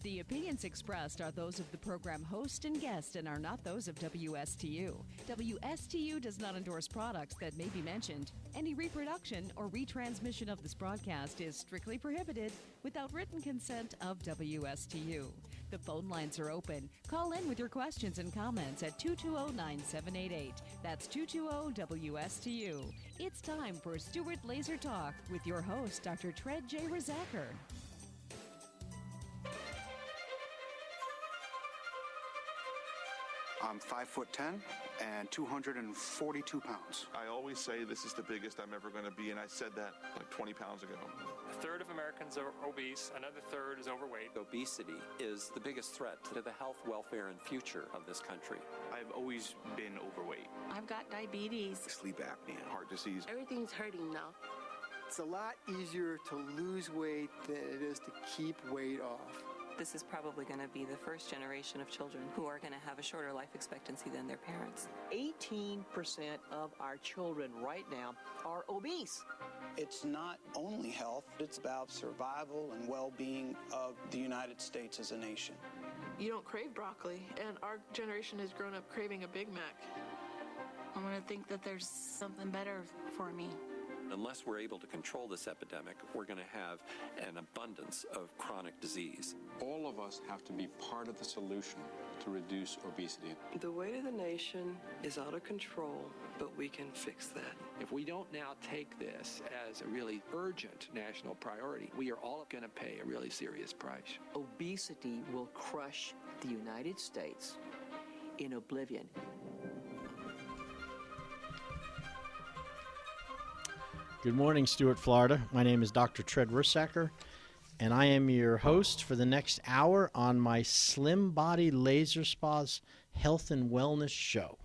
The opinions expressed are those of the program host and guest and are not those of WSTU. WSTU does not endorse products that may be mentioned. Any reproduction or retransmission of this broadcast is strictly prohibited without written consent of WSTU. The phone lines are open. Call in with your questions and comments at 220-9788. That's 220-WSTU. It's time for Stuart Laser Talk with your host, Dr. Ttred J. Rezaker. I'm 5'10" and 242 pounds. I always say this is the biggest I'm ever going to be, and I said that like 20 pounds ago. A third of Americans are obese, another third is overweight. Obesity is the biggest threat to the health, welfare, and future of this country. I've always been overweight. I've got diabetes. Sleep apnea, heart disease. Everything's hurting now. It's a lot easier to lose weight than it is to keep weight off. This is probably going to be the first generation of children who are going to have a shorter life expectancy than their parents. 18% of our children right now are obese. It's not only health, it's about survival and well-being of the United States as a nation. You don't crave broccoli, and our generation has grown up craving a Big Mac. I'm going to think that there's something better for me. Unless we're able to control this epidemic, we're going to have an abundance of chronic disease. All of us have to be part of the solution to reduce obesity. The weight of the nation is out of control, but we can fix that. If we don't now take this as a really urgent national priority, we are all going to pay a really serious price. Obesity will crush the United States in oblivion. Good morning, Stuart, Florida. My name is Dr. Ttred Rezaker, and I am your host for the next hour on my SlimBodyLaserSpa's Health and Wellness Show.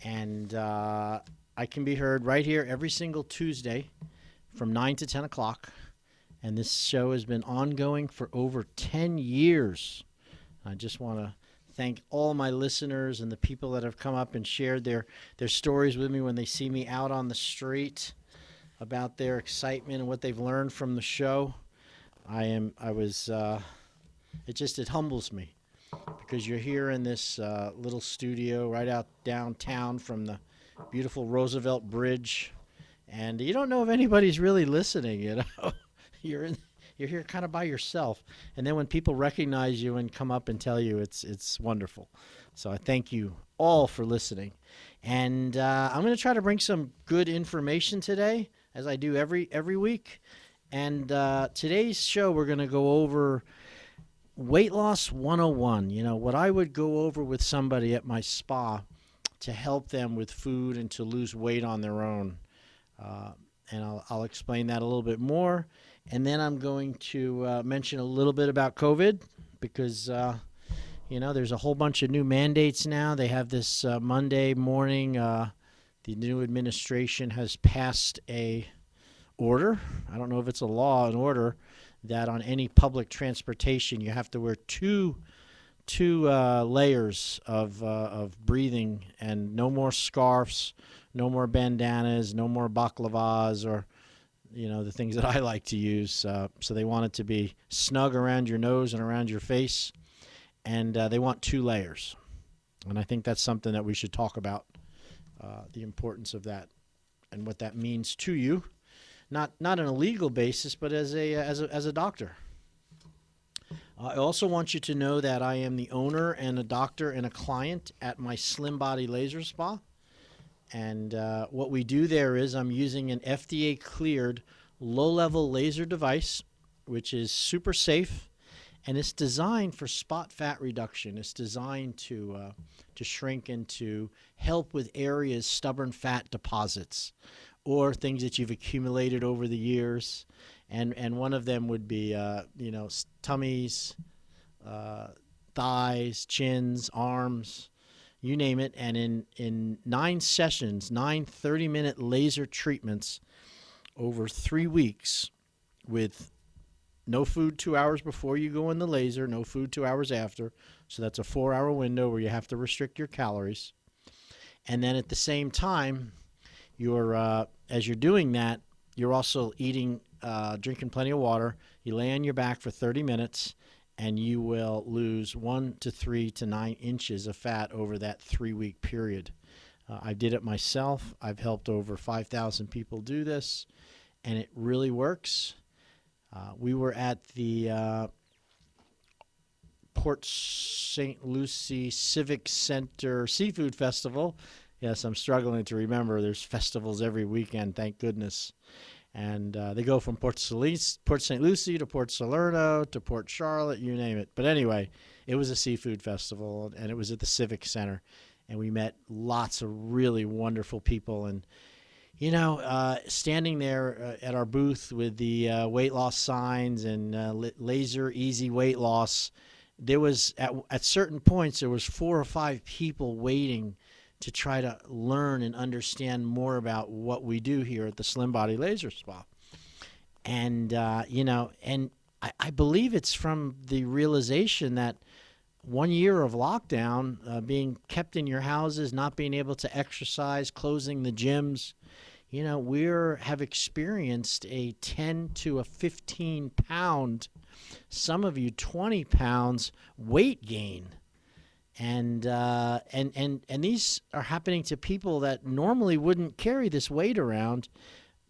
And I can be heard right here every single Tuesday from 9 to 10 o'clock. And this show has been ongoing for over 10 years. I just want to thank all my listeners and the people that have come up and shared their stories with me when they see me out on the street, about their excitement and what they've learned from the show. It humbles me because you're here in this little studio right out downtown from the beautiful Roosevelt Bridge, and you don't know if anybody's really listening, you know. You're here kind of by yourself, and then when people recognize you and come up and tell you, it's wonderful. So I thank you all for listening, and I'm going to try to bring some good information today, as I do every week. And today's show, we're going to go over Weight Loss 101. You know, what I would go over with somebody at my spa to help them with food and to lose weight on their own. And I'll explain that a little bit more. And then I'm going to mention a little bit about COVID because, there's a whole bunch of new mandates now. They have this Monday morning, the new administration has passed a order. I don't know if it's a law, an order, that on any public transportation you have to wear two layers of breathing, and no more scarves, no more bandanas, no more baklavas, or the things that I like to use. So they want it to be snug around your nose and around your face, and they want 2 layers. And I think that's something that we should talk about. The importance of that and what that means to you, not on a legal basis, but as a doctor. I also want you to know that I am the owner and a doctor and a client at my SlimBodyLaserSpa, and what we do there is I'm using an FDA-cleared low-level laser device, which is super safe. And it's designed for spot fat reduction. It's designed to shrink and to help with areas, stubborn fat deposits, or things that you've accumulated over the years. And one of them would be, tummies, thighs, chins, arms, you name it. And in 9 sessions, 9 30-minute laser treatments over 3 weeks with no food 2 hours before you go in the laser, no food 2 hours after. So that's a 4-hour window where you have to restrict your calories. And then at the same time, as you're doing that, you're also eating, drinking plenty of water. You lay on your back for 30 minutes, and you will lose 1 to 3 to 9 inches of fat over that 3-week period. I did it myself. I've helped over 5,000 people do this, and it really works. We were at the Port St. Lucie Civic Center Seafood Festival. Yes, I'm struggling to remember. There's festivals every weekend, thank goodness. And they go from Port St. Lucie to Port Salerno to Port Charlotte, you name it. But anyway, it was a seafood festival, and it was at the Civic Center. And we met lots of really wonderful people. And, you know, standing there at our booth with the weight loss signs and laser easy weight loss, there was, at certain points, there was 4 or 5 people waiting to try to learn and understand more about what we do here at the SlimBodyLaserSpa. And, you know, and I believe it's from the realization that 1 year of lockdown, being kept in your houses, not being able to exercise, closing the gyms, you know, have experienced a 10 to a 15 pound, some of you 20 pounds weight gain. And these are happening to people that normally wouldn't carry this weight around.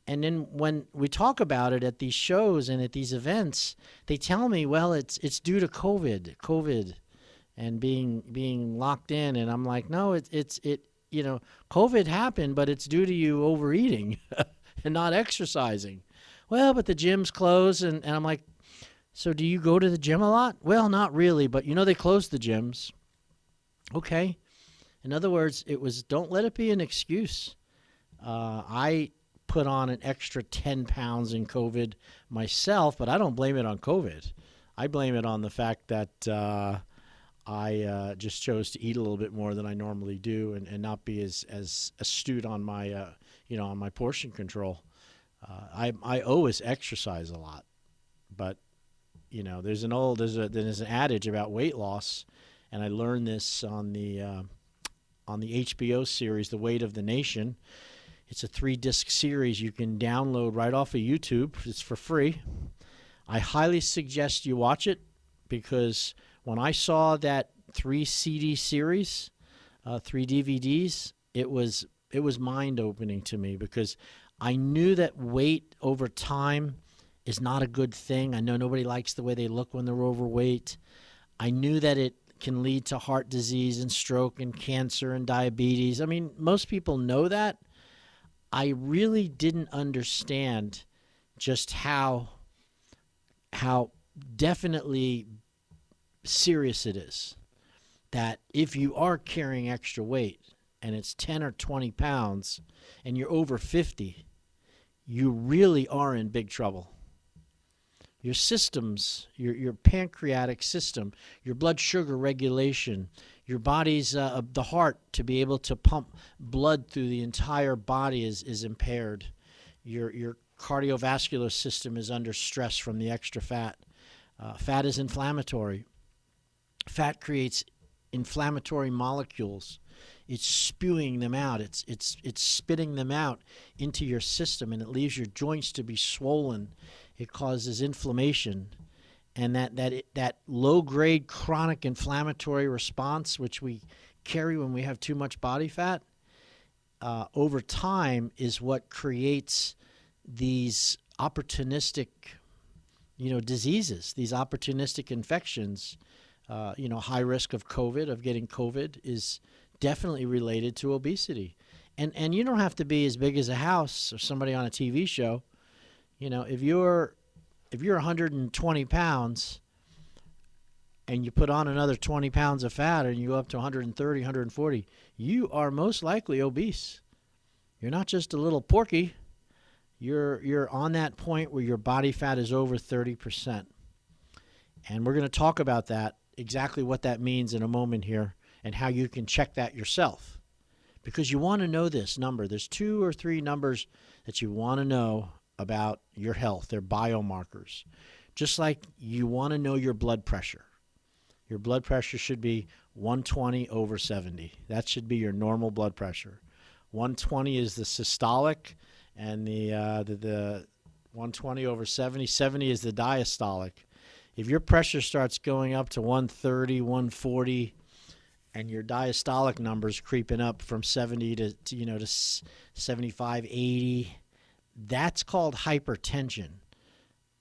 And then when we talk about it at these shows and at these events, they tell me, well, it's due to COVID and being locked in. And I'm like, no, it you know, COVID happened, but it's due to you overeating and not exercising. Well, but the gym's closed. And I'm like, so do you go to the gym a lot? Well, not really, but you know, they closed the gyms. Okay. In other words, it was, don't let it be an excuse. I put on an extra 10 pounds in COVID myself, but I don't blame it on COVID. I blame it on the fact that I just chose to eat a little bit more than I normally do and not be as astute on my, you know, on my portion control. I always exercise a lot, but, you know, there's an adage about weight loss. And I learned this on the HBO series, The Weight of the Nation. It's a 3-disc series you can download right off of YouTube. It's for free. I highly suggest you watch it because when I saw that 3 CD series, 3 DVDs, it was mind-opening to me because I knew that weight over time is not a good thing. I know nobody likes the way they look when they're overweight. I knew that it can lead to heart disease and stroke and cancer and diabetes. I mean, most people know that. I really didn't understand just how definitely serious it is that if you are carrying extra weight and it's 10 or 20 pounds and you're over 50, you really are in big trouble. Your systems, your pancreatic system, your blood sugar regulation, your body's, the heart to be able to pump blood through the entire body is impaired. Your cardiovascular system is under stress from the extra fat. Fat is inflammatory. Fat creates inflammatory molecules. It's spewing them out. It's spitting them out into your system, and it leaves your joints to be swollen. It causes inflammation, and that low-grade chronic inflammatory response, which we carry when we have too much body fat, over time is what creates these opportunistic, diseases, these opportunistic infections. High risk of COVID, of getting COVID, is definitely related to obesity. And you don't have to be as big as a house or somebody on a TV show. If you're 120 pounds and you put on another 20 pounds of fat and you go up to 130, 140, you are most likely obese. You're not just a little porky. You're on that point where your body fat is over 30%. And we're going to talk about that, exactly what that means in a moment here, and how you can check that yourself. Because you want to know this number. There's 2 or 3 numbers that you want to know about your health. They're biomarkers. Just like you want to know your blood pressure. Your blood pressure should be 120/70. That should be your normal blood pressure. 120 is the systolic, and the 120/70. 70 is the diastolic. If your pressure starts going up to 130, 140, and your diastolic numbers creeping up from 70 to 75, 80, that's called hypertension.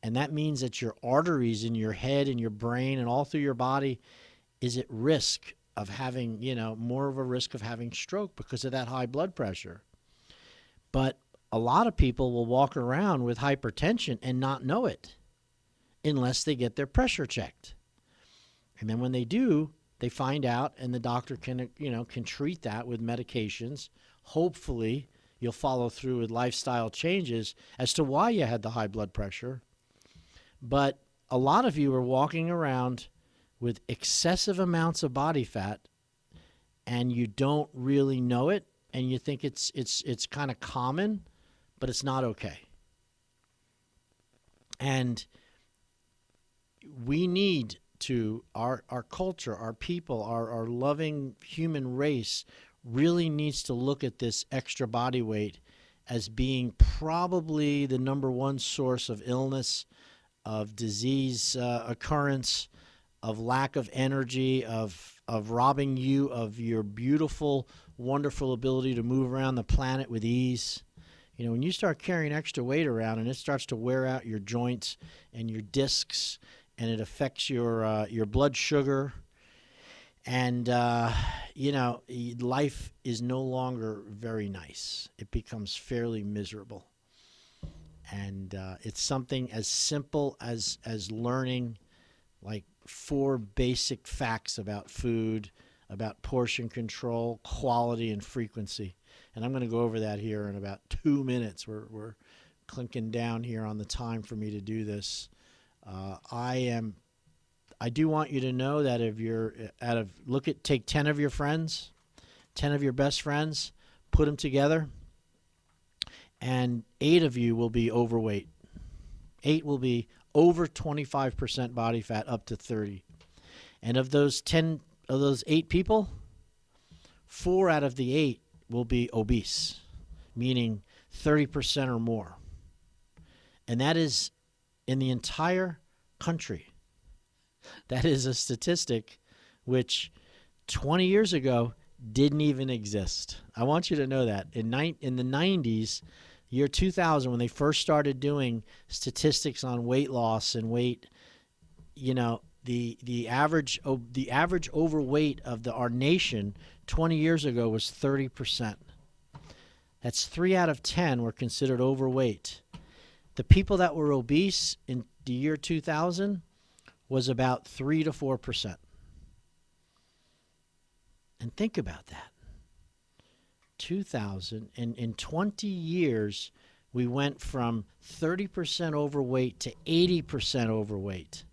And that means that your arteries in your head and your brain and all through your body is at risk of having, more of a risk of having stroke because of that high blood pressure. But a lot of people will walk around with hypertension and not know it unless they get their pressure checked. And then when they do, they find out, and the doctor can treat that with medications. Hopefully, you'll follow through with lifestyle changes as to why you had the high blood pressure. But a lot of you are walking around with excessive amounts of body fat, and you don't really know it, and you think it's kind of common, but it's not okay. And we need to, our culture, our people, our loving human race really needs to look at this extra body weight as being probably the number one source of illness, of disease occurrence, of lack of energy, of robbing you of your beautiful, wonderful ability to move around the planet with ease. When you start carrying extra weight around and it starts to wear out your joints and your discs, and it affects your blood sugar, and life is no longer very nice. It becomes fairly miserable. And it's something as simple as learning like 4 basic facts about food, about portion control, quality, and frequency. And I'm going to go over that here in about 2 minutes. We're clinking down here on the time for me to do this. I do want you to know that if you're take 10 of your friends, 10 of your best friends, put them together, and 8 of you will be overweight. 8 will be over 25% body fat, up to 30. And of those 8 people, 4 out of the 8 will be obese, meaning 30% or more. And that is in the entire country. That is a statistic which 20 years ago didn't even exist. I want you to know that. In the 90s, year 2000, when they first started doing statistics on weight loss and weight, the average overweight of our nation 20 years ago was 30%. That's 3 out of 10 were considered overweight. The people that were obese in the year 2000 was about 3 to 4%. And think about that. 2000, and in 20 years, we went from 30% overweight to 80% overweight.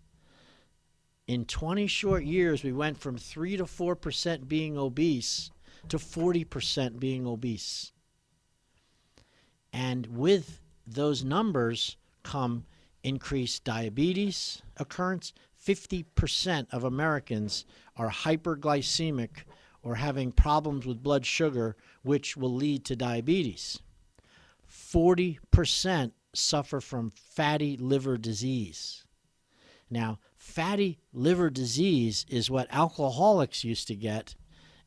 In 20 short years, we went from 3 to 4% being obese to 40% being obese. And with those numbers come increased diabetes occurrence. 50% of Americans are hyperglycemic or having problems with blood sugar, which will lead to diabetes. 40% suffer from fatty liver disease. Now, fatty liver disease is what alcoholics used to get,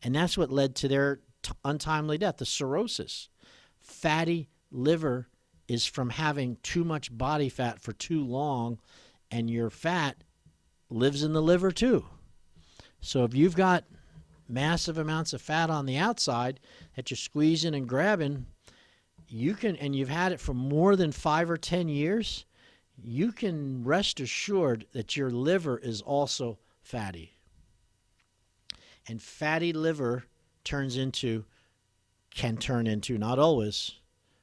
and that's what led to their untimely death, the cirrhosis. Fatty liver is from having too much body fat for too long, and your fat lives in the liver too. So if you've got massive amounts of fat on the outside that you're squeezing and grabbing, and you've had it for more than 5 or 10 years, you can rest assured that your liver is also fatty. And fatty liver can turn into, not always,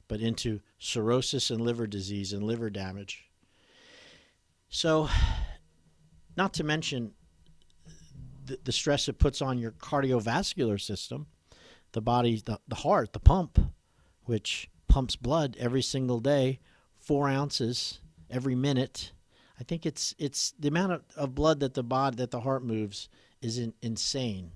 but into cirrhosis and liver disease and liver damage. So, not to mention the stress it puts on your cardiovascular system, the body, the heart, the pump, which pumps blood every single day, 4 ounces every minute. I think it's the amount of blood that the heart moves is insane.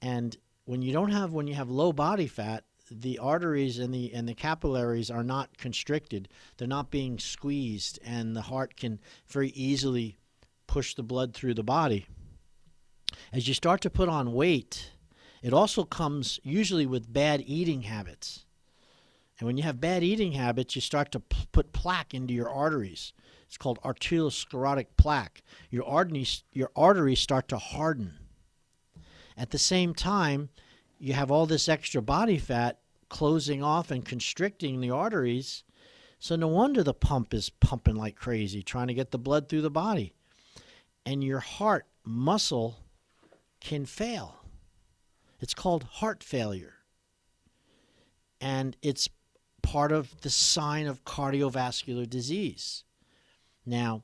And when you have low body fat, the arteries and the capillaries are not constricted. They're not being squeezed, and the heart can very easily push the blood through the body. As you start to put on weight, it also comes usually with bad eating habits. And when you have bad eating habits, you start to put plaque into your arteries. It's called arteriosclerotic plaque. Your arteries start to harden. At the same time, you have all this extra body fat closing off and constricting the arteries. So no wonder the pump is pumping like crazy, trying to get the blood through the body. And your heart muscle can fail. It's called heart failure. And it's part of the sign of cardiovascular disease. Now,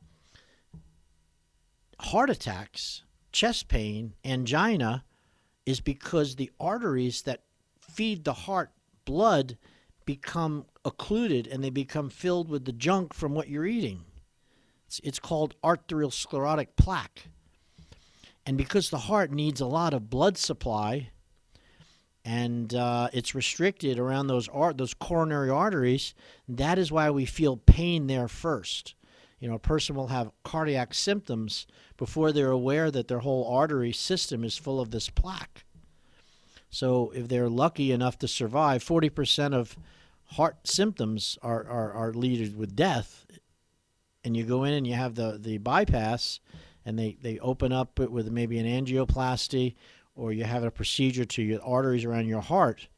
heart attacks, chest pain, angina is because the arteries that feed the heart blood become occluded and they become filled with the junk from what you're eating. It's called arteriosclerotic plaque. And because the heart needs a lot of blood supply and it's restricted around those coronary arteries, that is why we feel pain there first. You know, a person will have cardiac symptoms before they're aware that their whole artery system is full of this plaque. So if they're lucky enough to survive, 40% of heart symptoms are leaded with death. And you go in and you have the bypass, and they open up it with maybe an angioplasty, or you have a procedure to your arteries around your heart.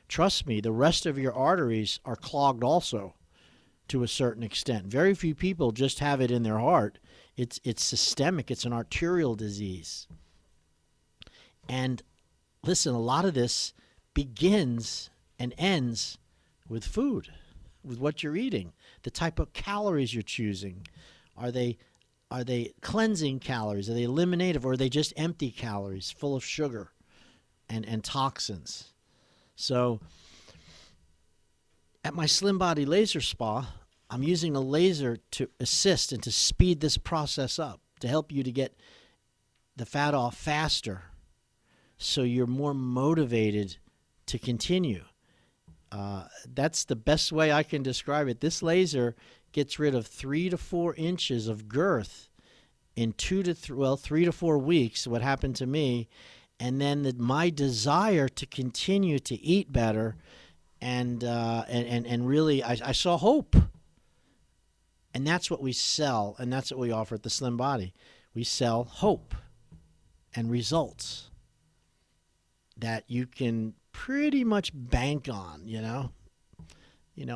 Trust me, the rest of your arteries are clogged also to a certain extent. Very few people just have it in their heart. It's systemic. It's an arterial disease. And listen, a lot of this begins and ends with food, with what you're eating, the type of calories you're choosing. Are they cleansing calories? Are they eliminative, or are they just empty calories full of sugar and toxins? So at my SlimBodyLaserSpa, I'm using a laser to assist and to speed this process up, to help you to get the fat off faster so you're more motivated to continue. That's the best way I can describe it. This laser gets rid of 3 to 4 inches of girth in 3 to 4 weeks, what happened to me, and then my desire to continue to eat better, and really I saw hope. And that's what we sell, and that's what we offer at the Slim Body. We sell hope and results that you can pretty much bank on, you know,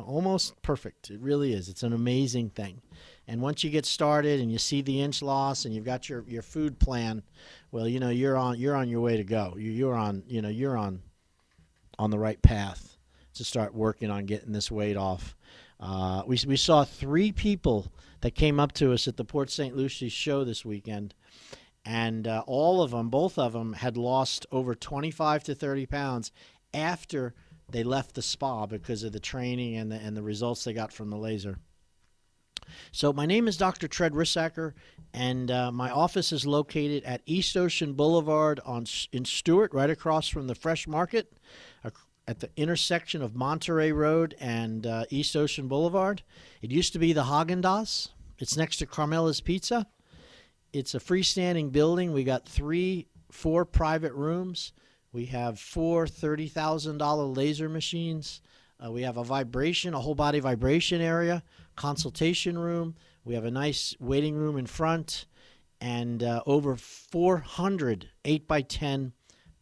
almost perfect. It really is. It's an amazing thing. And once you get started and you see the inch loss and you've got your food plan, well, you know, you're on your way to go. You're on the right path to start working on getting this weight off. We saw 3 people that came up to us at the Port St. Lucie show this weekend, and both of them had lost over 25 to 30 pounds after they left the spa because of the training and the results they got from the laser. So my name is Dr. Ttred Rissacker, and my office is located at East Ocean Boulevard in Stuart, right across from the Fresh Market, at the intersection of Monterey Road and East Ocean Boulevard. It used to be the Haagen-Dazs. It's next to Carmela's Pizza. It's a freestanding building. We got 4 private rooms. We have 4 $30,000 laser machines. We have a whole body vibration area, consultation room. We have a nice waiting room in front, and over 400 8x10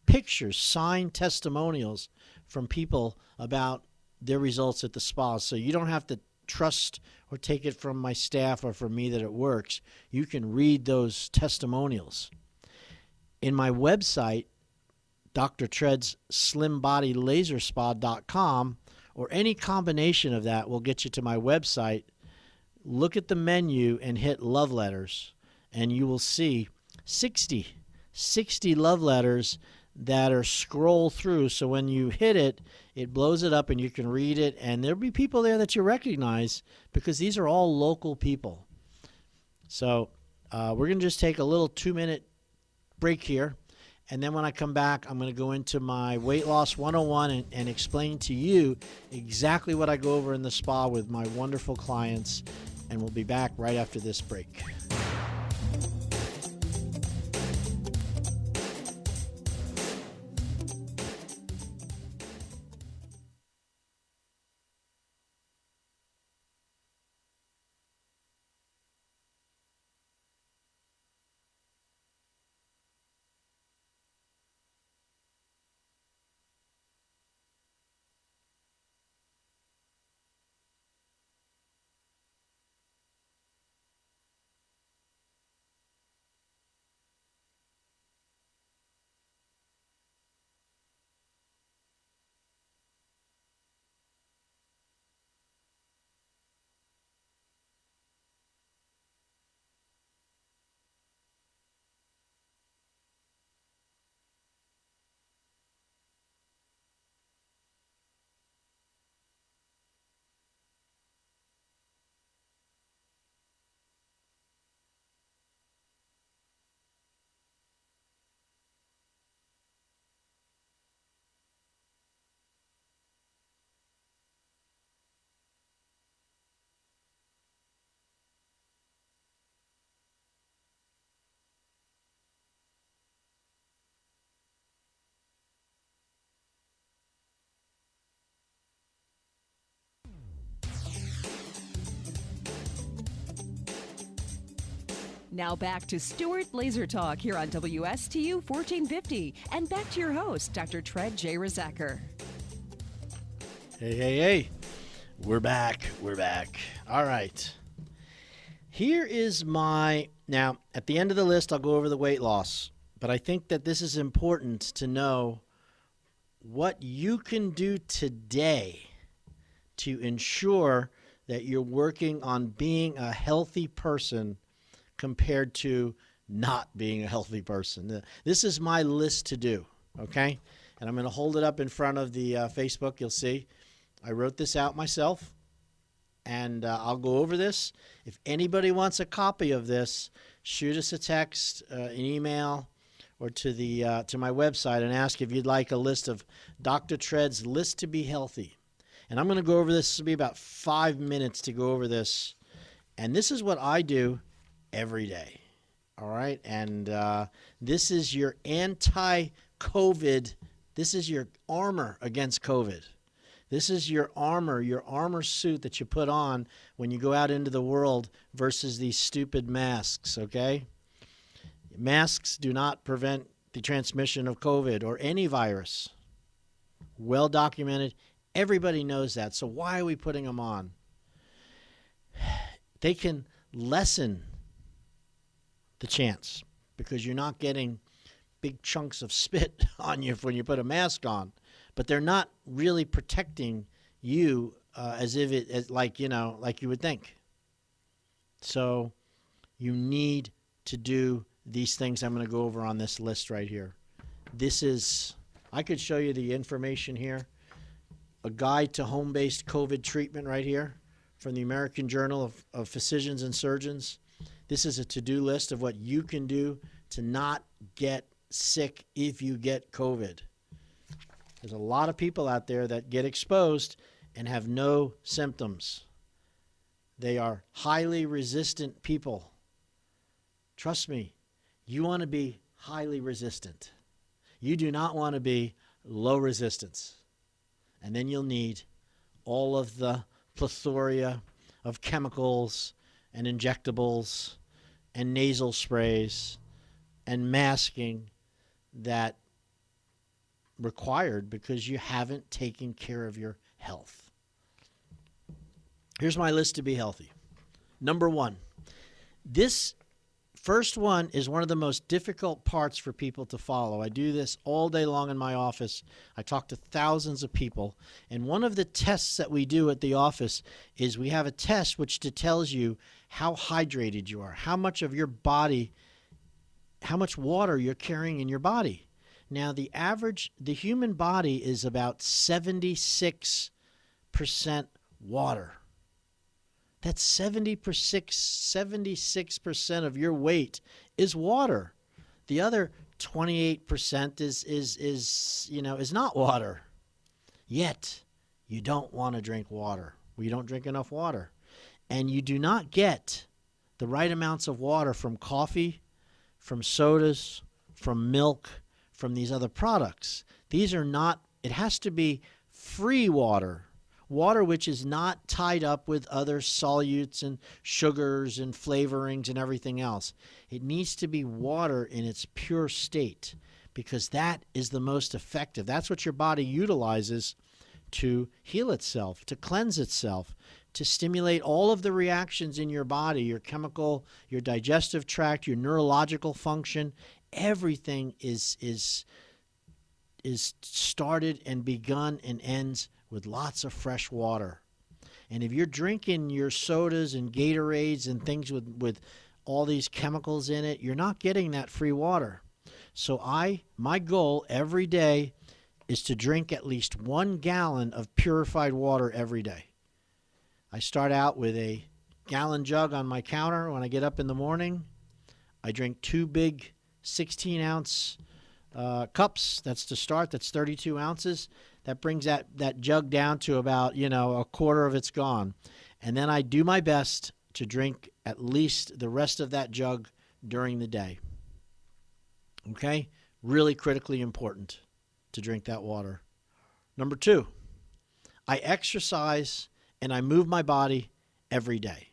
pictures, signed testimonials from people about their results at the spa. So you don't have to trust or take it from my staff or from me that it works. You can read those testimonials. In my website, Dr. Tred's SlimBodyLaserSpa.com, or any combination of that will get you to my website. Look at the menu and hit love letters, and you will see 60 love letters that are scroll through. So when you hit it, it blows it up and you can read it, and there'll be people there that you recognize because these are all local people. So we're going to just take a little 2-minute break here, and then when I come back, I'm going to go into my Weight Loss 101 and explain to you exactly what I go over in the spa with my wonderful clients, and we'll be back right after this break. Now back to Stuart Laser Talk here on WSTU 1450. And back to your host, Dr. Ttred J. Rizacker. Hey. We're back. All right. Here is now, at the end of the list, I'll go over the weight loss. But I think that this is important to know what you can do today to ensure that you're working on being a healthy person compared to not being a healthy person. This is my list to do, okay? And I'm going to hold it up in front of the Facebook. You'll see. I wrote this out myself, and I'll go over this. If anybody wants a copy of this, shoot us a text, an email, or to my website and ask if you'd like a list of Dr. Tred's List to Be Healthy. And I'm going to go over this. This will be about 5 minutes to go over this. And this is what I do every day. All right? And this is your anti-COVID. This is your armor against COVID. This is your armor suit that you put on when you go out into the world versus these stupid masks, okay? Masks do not prevent the transmission of COVID or any virus. Well documented. Everybody knows that. So why are we putting them on? They can lessen the chance because you're not getting big chunks of spit on you when you put a mask on. But they're not really protecting you like you would think. So you need to do these things I'm going to go over on this list right here. I could show you the information here. A guide to home-based COVID treatment right here from the American Journal of Physicians and Surgeons. This is a to-do list of what you can do to not get sick if you get COVID. There's a lot of people out there that get exposed and have no symptoms. They are highly resistant people. Trust me, you want to be highly resistant. You do not want to be low resistance. And then you'll need all of the plethora of chemicals and injectables and nasal sprays and masking that required because you haven't taken care of your health. Here's my list to be healthy. Number 1. This first one is one of the most difficult parts for people to follow. I do this all day long in my office. I talk to thousands of people. And one of the tests that we do at the office is we have a test which tells you how hydrated you are, how much of your body, how much water you're carrying in your body. Now, the human body is about 76% water. That's 76% of your weight is water. The other 28% is not water. Yet, you don't want to drink water. We don't drink enough water. And you do not get the right amounts of water from coffee, from sodas, from milk, from these other products. These are not, it has to be free water which is not tied up with other solutes and sugars and flavorings and everything else. It needs to be water in its pure state because that is the most effective. That's what your body utilizes to heal itself, to cleanse itself, to stimulate all of the reactions in your body, your chemical, your digestive tract, your neurological function. Everything is started and begun and ends with lots of fresh water. And if you're drinking your sodas and Gatorades and things with all these chemicals in it, you're not getting that free water. So my goal every day is to drink at least 1 gallon of purified water every day. I start out with a gallon jug on my counter when I get up in the morning. I drink 2 big 16-ounce cups. That's to start. That's 32 ounces. That brings that jug down to about, a quarter of it's gone. And then I do my best to drink at least the rest of that jug during the day. Okay? Really critically important to drink that water. Number 2, I exercise and I move my body every day.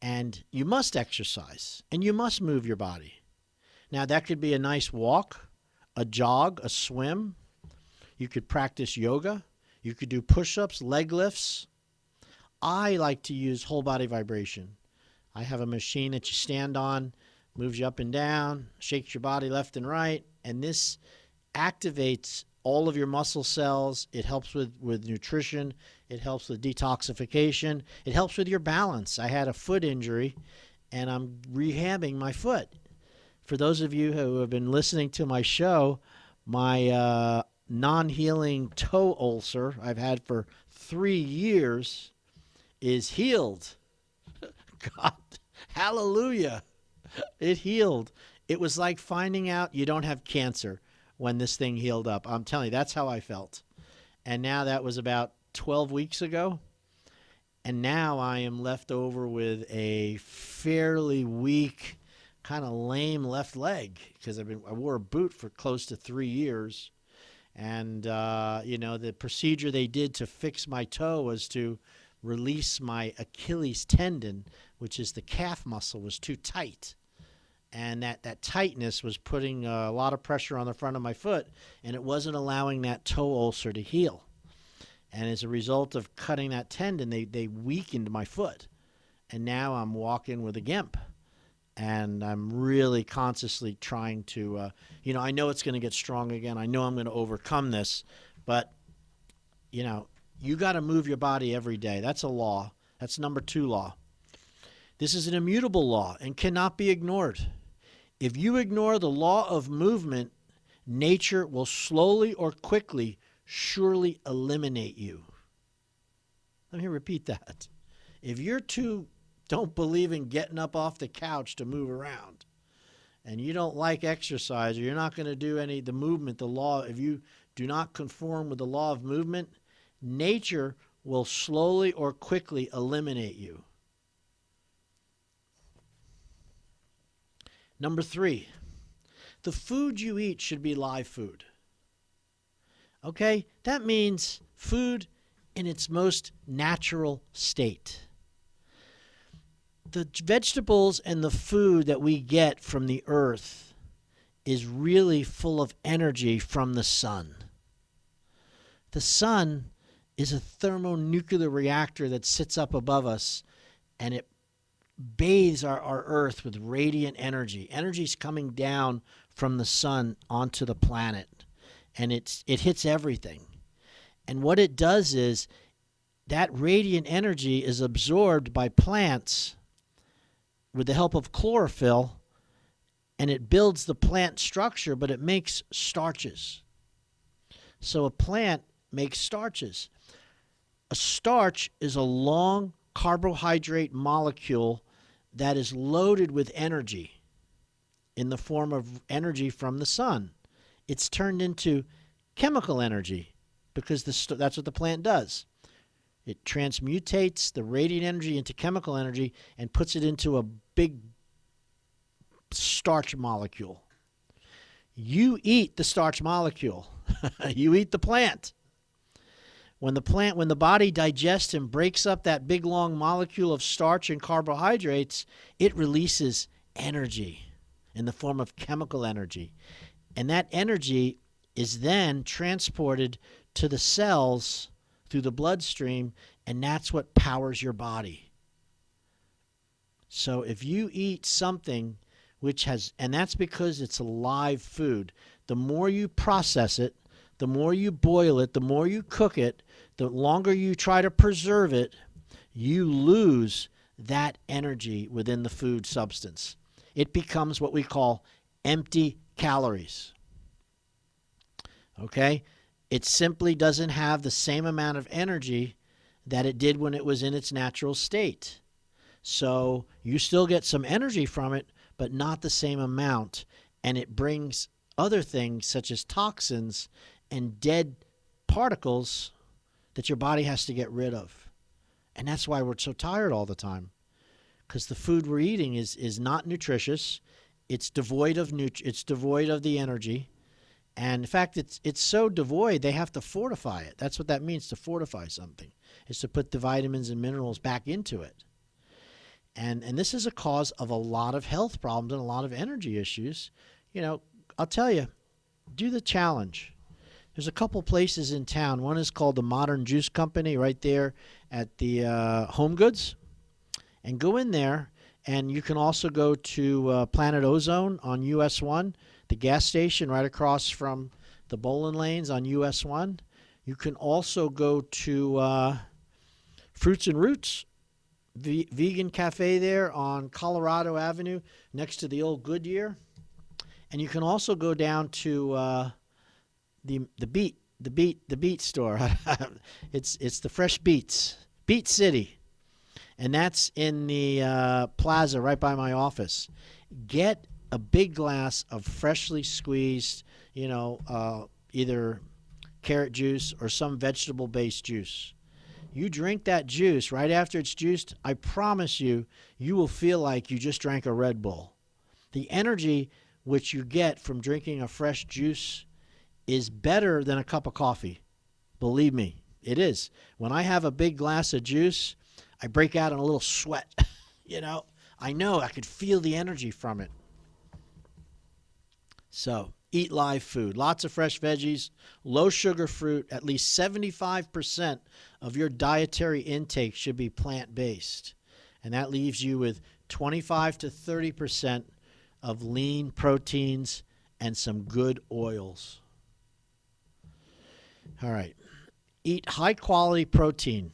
And you must exercise, and you must move your body. Now, that could be a nice walk, a jog, a swim. You could practice yoga. You could do push-ups, leg lifts. I like to use whole body vibration. I have a machine that you stand on, moves you up and down, shakes your body left and right, and this activates all of your muscle cells. It helps with nutrition. It helps with detoxification. It helps with your balance. I had a foot injury, and I'm rehabbing my foot. For those of you who have been listening to my show, my non-healing toe ulcer I've had for 3 years is healed. God, hallelujah. It healed. It was like finding out you don't have cancer when this thing healed up. I'm telling you, that's how I felt. And now that was about 12 weeks ago. And now I am left over with a fairly weak, kind of lame left leg because I wore a boot for close to 3 years. And, the procedure they did to fix my toe was to release my Achilles tendon, which is the calf muscle, was too tight. And that tightness was putting a lot of pressure on the front of my foot, and it wasn't allowing that toe ulcer to heal. And as a result of cutting that tendon, they weakened my foot. And now I'm walking with a gimp. And I'm really consciously trying to, I know it's going to get strong again. I know I'm going to overcome this. But, you got to move your body every day. That's a law. That's number 2 law. This is an immutable law and cannot be ignored. If you ignore the law of movement, nature will slowly or quickly surely eliminate you. Let me repeat that. If you're don't believe in getting up off the couch to move around, and you don't like exercise, or you're not going to do the movement, the law, if you do not conform with the law of movement, nature will slowly or quickly eliminate you. Number 3, the food you eat should be live food. Okay? That means food in its most natural state. The vegetables and the food that we get from the earth is really full of energy from the sun. The sun is a thermonuclear reactor that sits up above us, and it bathes our earth with radiant energy. Energy is coming down from the sun onto the planet, and it hits everything. And what it does is that radiant energy is absorbed by plants with the help of chlorophyll, and it builds the plant structure, but it makes starches. So a plant makes starches. A starch is a long carbohydrate molecule that is loaded with energy in the form of energy from the sun. It's turned into chemical energy because that's what the plant does. It transmutates the radiant energy into chemical energy and puts it into a big starch molecule. You eat the starch molecule. You eat the plant. When the body digests and breaks up that big long molecule of starch and carbohydrates, it releases energy in the form of chemical energy. And that energy is then transported to the cells through the bloodstream, and that's what powers your body. So if you eat something and that's because it's a live food, the more you process it, the more you boil it, the more you cook it, the longer you try to preserve it, you lose that energy within the food substance. It becomes what we call empty calories. Okay? It simply doesn't have the same amount of energy that it did when it was in its natural state. So you still get some energy from it, but not the same amount. And it brings other things such as toxins and dead particles that your body has to get rid of. And that's why we're so tired all the time. Because the food we're eating is not nutritious. It's devoid of the energy. And in fact, it's so devoid, they have to fortify it. That's what that means, to fortify something, is to put the vitamins and minerals back into it. And this is a cause of a lot of health problems and a lot of energy issues. You know, I'll tell you, do the challenge. There's a couple places in town. One is called the Modern Juice Company right there at the Home Goods. And go in there, and you can also go to Planet Ozone on US 1, the gas station right across from the bowling lanes on US 1. You can also go to Fruits and Roots, vegan cafe there on Colorado Avenue next to the old Goodyear. And you can also go down to the Beet store. It's the Fresh Beets, Beet City. And that's in the plaza right by my office. Get a big glass of freshly squeezed, either carrot juice or some vegetable-based juice. You drink that juice right after it's juiced, I promise you, you will feel like you just drank a Red Bull. The energy which you get from drinking a fresh juice is better than a cup of coffee. Believe me, it is. When I have a big glass of juice, I break out in a little sweat. I know I could feel the energy from it. So, eat live food. Lots of fresh veggies, low sugar fruit. At least 75% of your dietary intake should be plant-based. And that leaves you with 25 to 30% of lean proteins and some good oils. All right. Eat high-quality protein.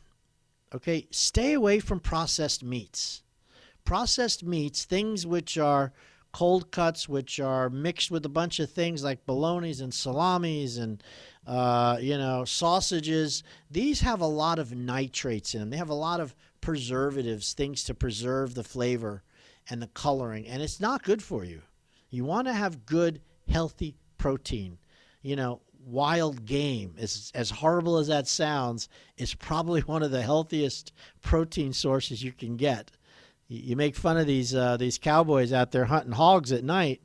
Okay, stay away from processed meats. Processed meats, things which are cold cuts, which are mixed with a bunch of things like bolognas and salamis and, sausages. These have a lot of nitrates in them. They have a lot of preservatives, things to preserve the flavor and the coloring, and it's not good for you. You want to have good, healthy protein. Wild game, as horrible as that sounds, is probably one of the healthiest protein sources you can get. You make fun of these cowboys out there hunting hogs at night,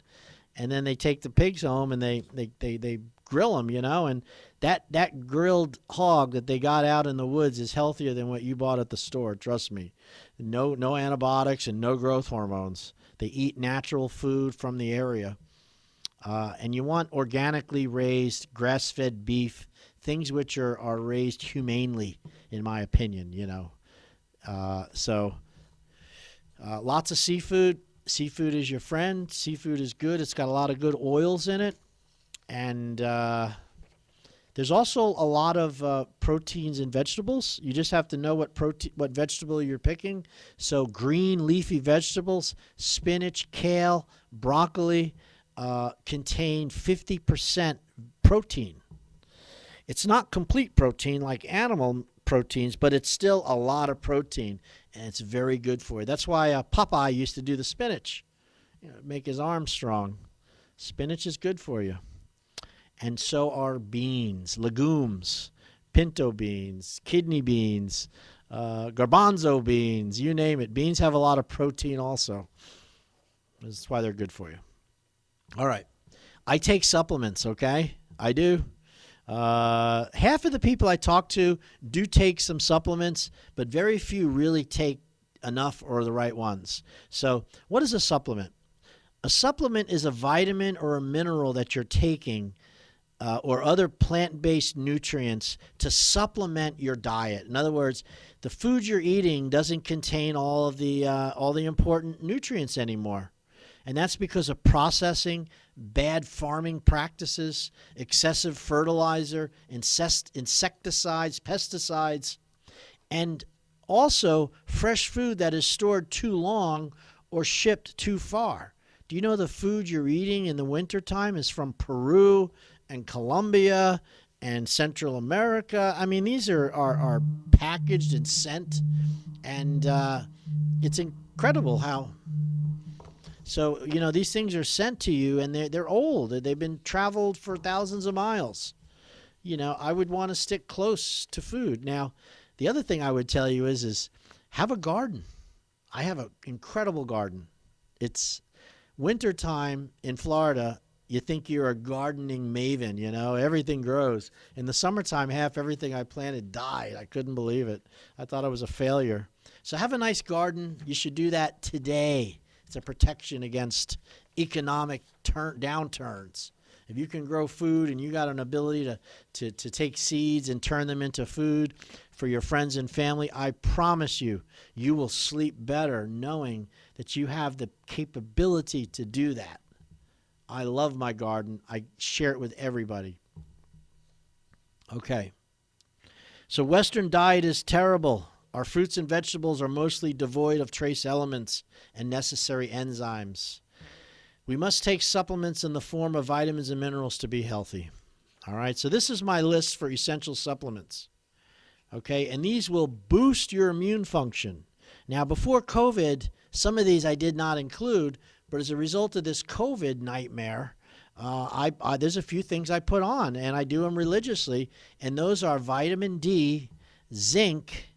and then they take the pigs home and they grill them, and that grilled hog that they got out in the woods is healthier than what you bought at the store. Trust me. No antibiotics and no growth hormones. They eat natural food from the area. And you want organically raised, grass-fed beef, things which are raised humanely, in my opinion, lots of seafood. Seafood is your friend. Seafood is good. It's got a lot of good oils in it. And there's also a lot of proteins in vegetables. You just have to know what vegetable you're picking. So green leafy vegetables, spinach, kale, broccoli, contain 50% protein. It's not complete protein like animal proteins, but it's still a lot of protein, and it's very good for you. That's why Popeye used to do the spinach, make his arms strong. Spinach is good for you. And so are beans, legumes, pinto beans, kidney beans, garbanzo beans, you name it. Beans have a lot of protein also. That's why they're good for you. All right. I take supplements, okay? I do. Half of the people I talk to do take some supplements, but very few really take enough or the right ones. So what is a supplement? A supplement is a vitamin or a mineral that you're taking or other plant-based nutrients to supplement your diet. In other words, the food you're eating doesn't contain all the important nutrients anymore. And that's because of processing, bad farming practices, excessive fertilizer, insecticides, pesticides, and also fresh food that is stored too long or shipped too far. Do you know the food you're eating in the wintertime is from Peru and Colombia and Central America? I mean, these are packaged and sent, and it's incredible how... So, these things are sent to you, and they're old. They've been traveled for thousands of miles. I would want to stick close to food. Now, the other thing I would tell you is have a garden. I have an incredible garden. It's wintertime in Florida. You think you're a gardening maven, everything grows. In the summertime, half everything I planted died. I couldn't believe it. I thought I was a failure. So have a nice garden. You should do that today. It's a protection against economic downturns. If you can grow food and you got an ability to take seeds and turn them into food for your friends and family, I promise you, you will sleep better knowing that you have the capability to do that. I love my garden. I share it with everybody. Okay. So Western diet is terrible. Our fruits and vegetables are mostly devoid of trace elements and necessary enzymes. We must take supplements in the form of vitamins and minerals to be healthy. All right, so this is my list for essential supplements. Okay, and these will boost your immune function. Now, before COVID, some of these I did not include, but as a result of this COVID nightmare, there's a few things I put on, and I do them religiously, and those are vitamin D, zinc,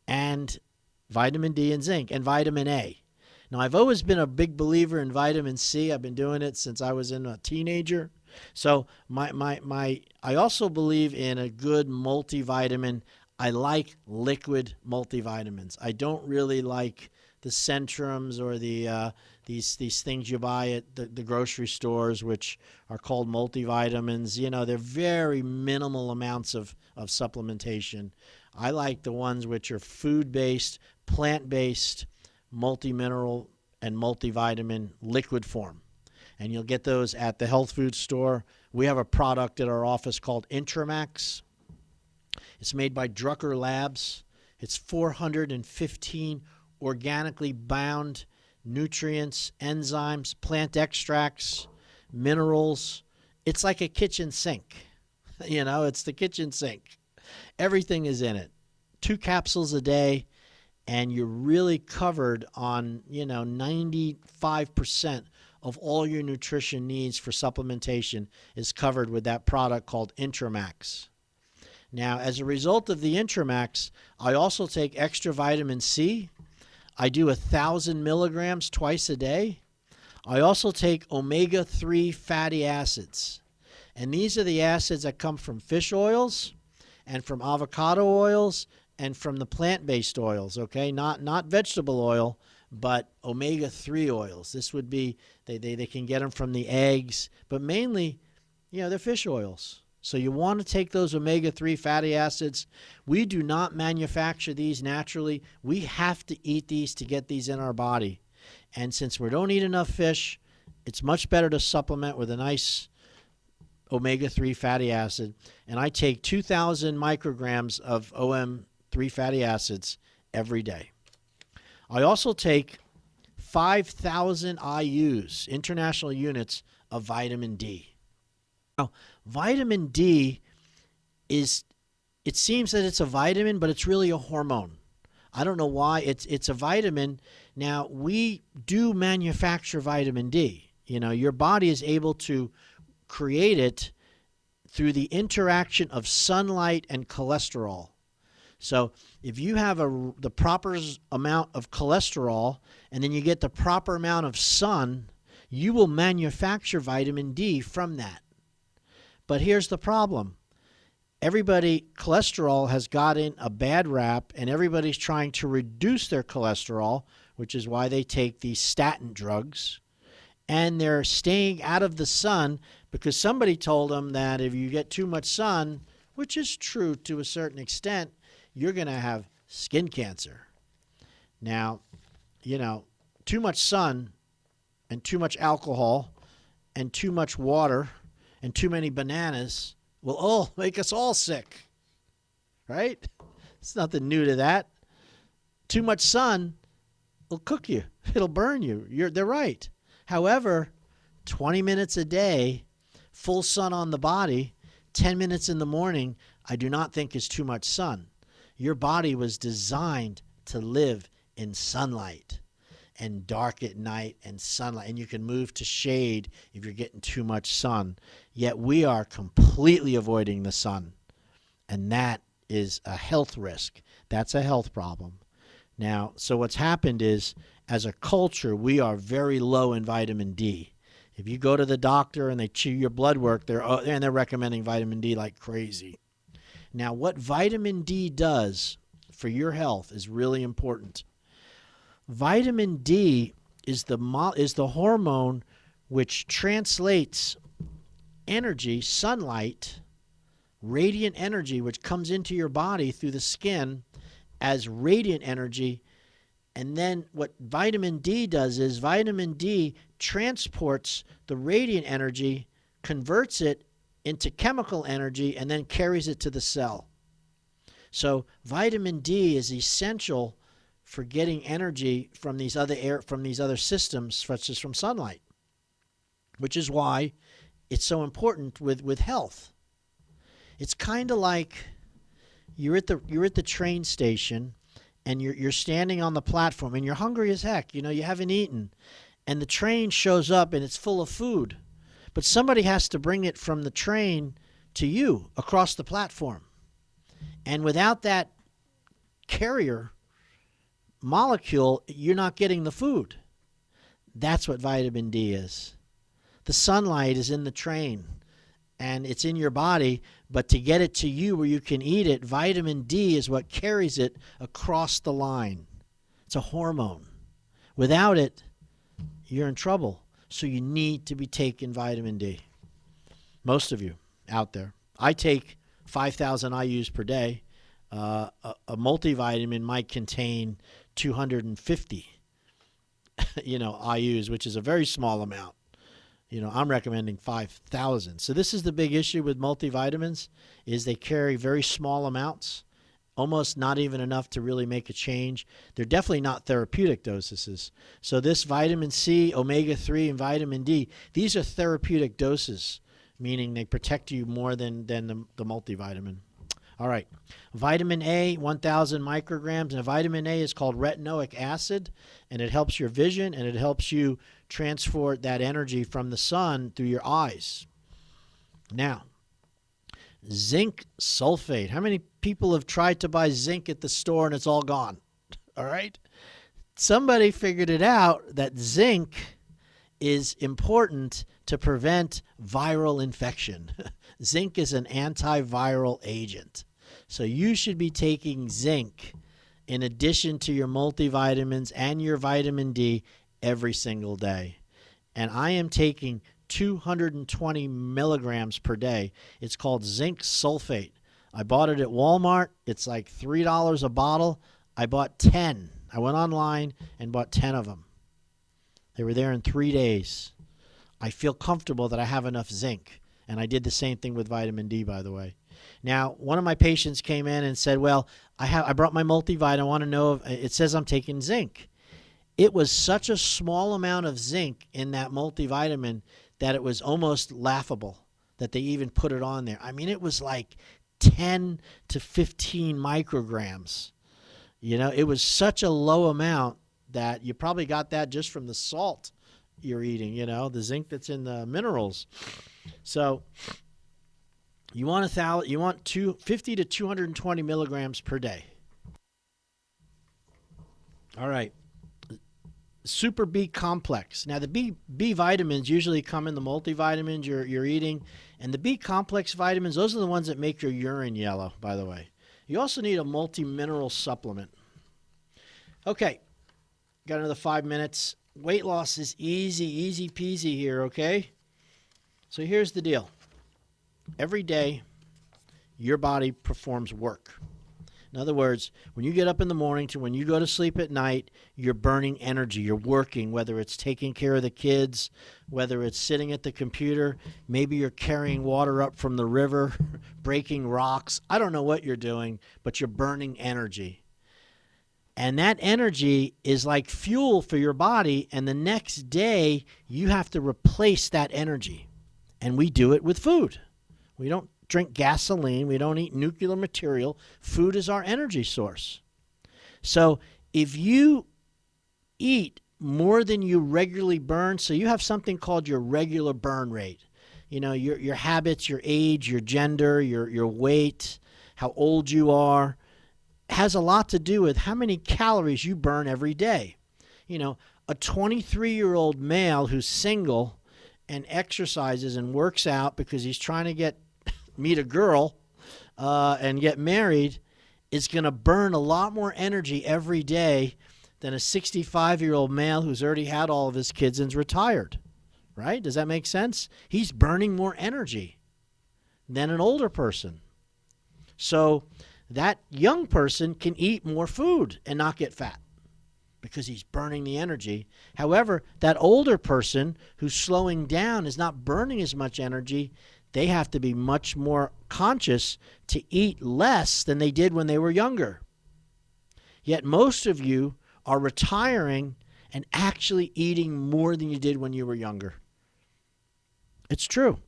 and vitamin D and zinc, and vitamin A. Now, I've always been a big believer in vitamin C. I've been doing it since I was a teenager. So I also believe in a good multivitamin. I like liquid multivitamins. I don't really like the Centrums or these things you buy at the grocery stores, which are called multivitamins. You know, they're very minimal amounts of supplementation. I like the ones which are food-based, plant-based, multi-mineral and multivitamin liquid form. And you'll get those at the health food store. We have a product at our office called Intramax. It's made by Drucker Labs. It's 415 organically bound nutrients, enzymes, plant extracts, minerals. It's like a kitchen sink. You know, it's the kitchen sink. Everything is in it. 2 capsules a day, and you're really covered on, 95% of all your nutrition needs for supplementation is covered with that product called Intramax. Now, as a result of the Intramax, I also take extra vitamin C. I do 1,000 milligrams twice a day. I also take omega-3 fatty acids. And these are the acids that come from fish oils and from avocado oils and from the plant-based oils, okay? Not vegetable oil, but omega-3 oils. This would be, they can get them from the eggs, but mainly, they're fish oils. So you want to take those omega-3 fatty acids. We do not manufacture these naturally. We have to eat these to get these in our body. And since we don't eat enough fish, it's much better to supplement with a nice omega-3 fatty acid. And I take 2,000 micrograms of OM3 fatty acids every day. I also take 5,000 IUs, international units of vitamin D. Now, vitamin D it seems that it's a vitamin, but it's really a hormone. I don't know why. It's a vitamin. Now, we do manufacture vitamin D. Your body is able to create it through the interaction of sunlight and cholesterol. So if you have the proper amount of cholesterol and then you get the proper amount of sun, you will manufacture vitamin D from that. But here's the problem. Cholesterol has gotten a bad rap, and everybody's trying to reduce their cholesterol, which is why they take these statin drugs. And they're staying out of the sun because somebody told them that if you get too much sun, which is true to a certain extent, you're going to have skin cancer. Now, too much sun and too much alcohol and too much water and too many bananas will all make us all sick, right? It's nothing new to that. Too much sun will cook you. It'll burn you. They're right. However, 20 minutes a day, full sun on the body, 10 minutes in the morning, I do not think is too much sun. Your body was designed to live in sunlight and dark at night and sunlight, and you can move to shade if you're getting too much sun. Yet we are completely avoiding the sun, and that is a health risk. That's a health problem. Now, so what's happened is, as a culture, we are very low in vitamin D. If you go to the doctor and they chew your blood work, they're recommending vitamin D like crazy. Now, what vitamin D does for your health is really important. Vitamin D is the hormone which translates energy, sunlight, radiant energy, which comes into your body through the skin as radiant energy. And then what vitamin D does is vitamin D transports the radiant energy, converts it into chemical energy, and then carries it to the cell. So vitamin D is essential for getting energy from these other systems, such as from sunlight, which is why it's so important with health. It's kind of like you're at the train station and you're standing on the platform and you're hungry as heck. You know, you haven't eaten, and the train shows up and it's full of food, but somebody has to bring it from the train to you across the platform. And without that carrier molecule, you're not getting the food. That's what vitamin D is. The sunlight is in the train and it's in your body, but to get it to you where you can eat it, vitamin D is what carries it across the line. It's a hormone. Without it, you're in trouble. So you need to be taking vitamin D. Most of you out there. I take 5,000 IUs per day. A multivitamin might contain 250, IUs, which is a very small amount. I'm recommending 5,000. So this is the big issue with multivitamins, is they carry very small amounts, almost not even enough to really make a change. They're definitely not therapeutic dosages. So this vitamin C, omega-3, and vitamin D, these are therapeutic doses, meaning they protect you more than the multivitamin. All right. Vitamin A, 1,000 micrograms. And vitamin A is called retinoic acid, and it helps your vision, and it helps you transport that energy from the sun through your eyes. Now, zinc sulfate. How many people have tried to buy zinc at the store and it's all gone? All right. Somebody figured it out that zinc is important to prevent viral infection. Zinc is an antiviral agent. So you should be taking zinc in addition to your multivitamins and your vitamin D every single day. And I am taking 220 milligrams per day. It's called zinc sulfate. I bought it at Walmart. It's like $3 a bottle. I bought 10. I went online and bought 10 of them. They were there in 3 days. I feel comfortable that I have enough zinc. And I did the same thing with vitamin D, by the way. Now, one of my patients came in and said, well, I brought my multivitamin. I want to know if it says I'm taking zinc. It was such a small amount of zinc in that multivitamin that it was almost laughable that they even put it on there. I mean, it was like 10 to 15 micrograms. It was such a low amount that you probably got that just from the salt you're eating, the zinc that's in the minerals. So you want 50 to 220 milligrams per day. All right. Super B complex. Now the B vitamins usually come in the multivitamins you're eating, and the B complex vitamins, those are the ones that make your urine yellow, by the way. You also need a multi-mineral supplement. Okay. Got another 5 minutes. Weight loss is easy peasy here, okay? So here's the deal. Every day, your body performs work. In other words, when you get up in the morning to when you go to sleep at night, you're burning energy. You're working, whether it's taking care of the kids, whether it's sitting at the computer. Maybe you're carrying water up from the river, breaking rocks. I don't know what you're doing, but you're burning energy. And that energy is like fuel for your body, and the next day you have to replace that energy. And we do it with food. We don't drink gasoline. We don't eat nuclear material. Food is our energy source. So if you eat more than you regularly burn, so you have something called your regular burn rate. Your habits, your age, your gender, your weight, how old you are, has a lot to do with how many calories you burn every day. A 23-year-old male who's single and exercises and works out because he's trying to meet a girl and get married, is going to burn a lot more energy every day than a 65-year-old male who's already had all of his kids and's retired, right? Does that make sense? He's burning more energy than an older person. So that young person can eat more food and not get fat because he's burning the energy. However, that older person who's slowing down is not burning as much energy. They have to be much more conscious to eat less than they did when they were younger. Yet most of you are retiring and actually eating more than you did when you were younger. It's true.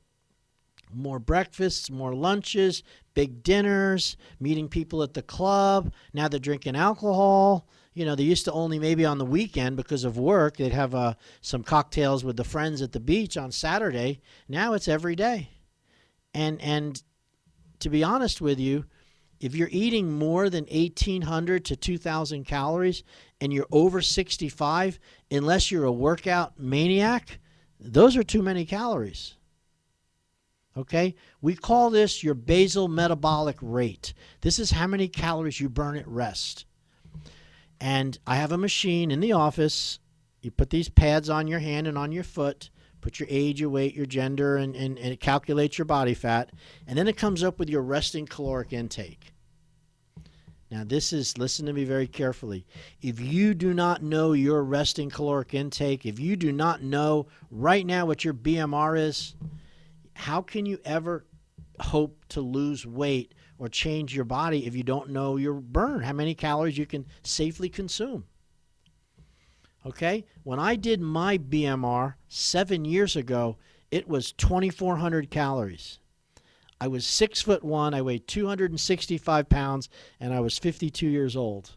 More breakfasts, more lunches, big dinners, meeting people at the club. Now they're drinking alcohol. You know, they used to only maybe on the weekend because of work. They'd have some cocktails with the friends at the beach on Saturday. Now it's every day. And to be honest with you, if you're eating more than 1,800 to 2,000 calories and you're over 65, unless you're a workout maniac, those are too many calories. Okay? We call this your basal metabolic rate. This is how many calories you burn at rest. And I have a machine in the office. You put these pads on your hand and on your foot, put your age, your weight, your gender, and it calculates your body fat. And then it comes up with your resting caloric intake. Now this is, listen to me very carefully. If you do not know your resting caloric intake, if you do not know right now what your BMR is, how can you ever hope to lose weight or change your body if you don't know your burn, how many calories you can safely consume? Okay? When I did my BMR 7 years ago, it was 2,400 calories. I was 6'1", I weighed 265 pounds, and I was 52 years old.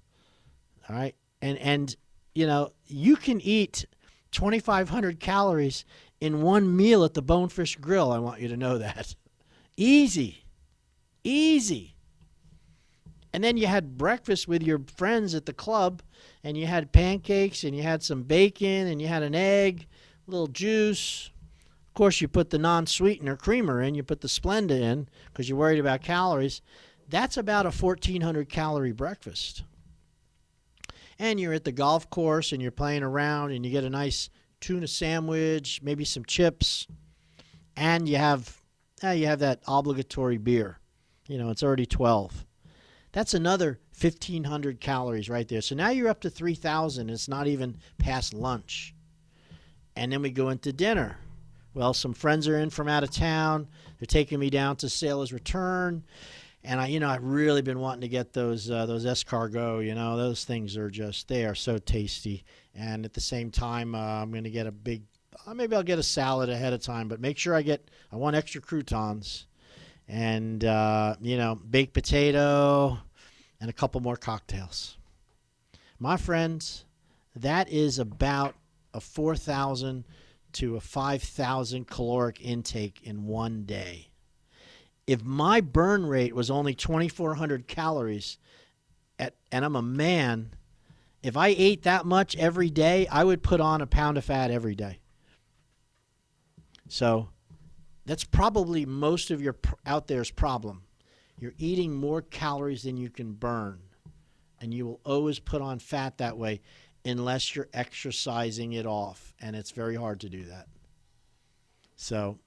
All right? And you know, you can eat 2,500 calories in one meal at the Bonefish Grill. I want you to know that. Easy. Easy. And then you had breakfast with your friends at the club, and you had pancakes, and you had some bacon, and you had an egg, a little juice. Of course, you put the non-sweetener creamer in. You put the Splenda in because you're worried about calories. That's about a 1,400 calorie breakfast. And you're at the golf course, and you're playing around, and you get a nice tuna sandwich, maybe some chips, and you have that obligatory beer. You know, it's already 12. That's another 1,500 calories right there. So now you're up to 3,000. It's not even past lunch. And then we go into dinner. Well, some friends are in from out of town. They're taking me down to Sailor's Return. And I've really been wanting to get those escargot. Those things are they are so tasty. And at the same time, I'm going to get a big, maybe I'll get a salad ahead of time, but make sure I want extra croutons and, baked potato and a couple more cocktails. My friends, that is about a 4,000 to a 5,000 caloric intake in one day. If my burn rate was only 2,400 calories, and I'm a man, if I ate that much every day, I would put on a pound of fat every day. So that's probably most of your out there's problem. You're eating more calories than you can burn, and you will always put on fat that way unless you're exercising it off, and it's very hard to do that. So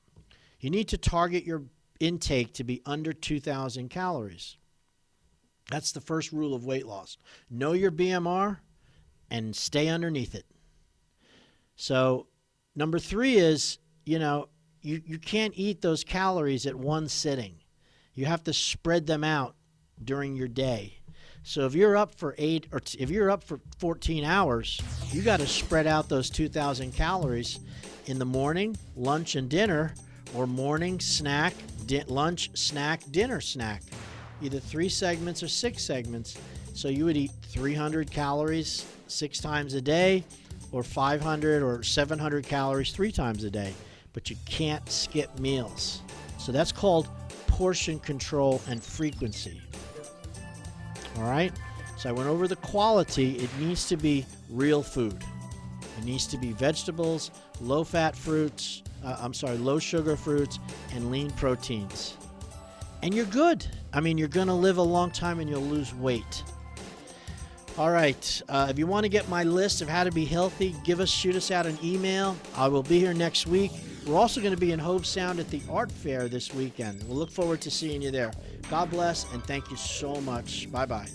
you need to target your intake to be under 2,000 calories. That's the first rule of weight loss. Know your BMR and stay underneath it. So number 3 is, you can't eat those calories at one sitting. You have to spread them out during your day. So if you're up for 14 hours, you got to spread out those 2,000 calories in the morning, lunch, and dinner, or morning, snack, lunch, snack, dinner, snack. Either 3 segments or 6 segments. So you would eat 300 calories 6 times a day, or 500 or 700 calories 3 times a day. But you can't skip meals. So that's called portion control and frequency. All right? So I went over the quality. It needs to be real food. It needs to be vegetables, low-fat fruits, low-sugar fruits, and lean proteins. and you're good. I mean, you're going to live a long time and you'll lose weight. All right. If you want to get my list of how to be healthy, shoot us out an email. I will be here next week. We're also going to be in Hobe Sound at the art fair this weekend. We'll look forward to seeing you there. God bless, and thank you so much. Bye-bye.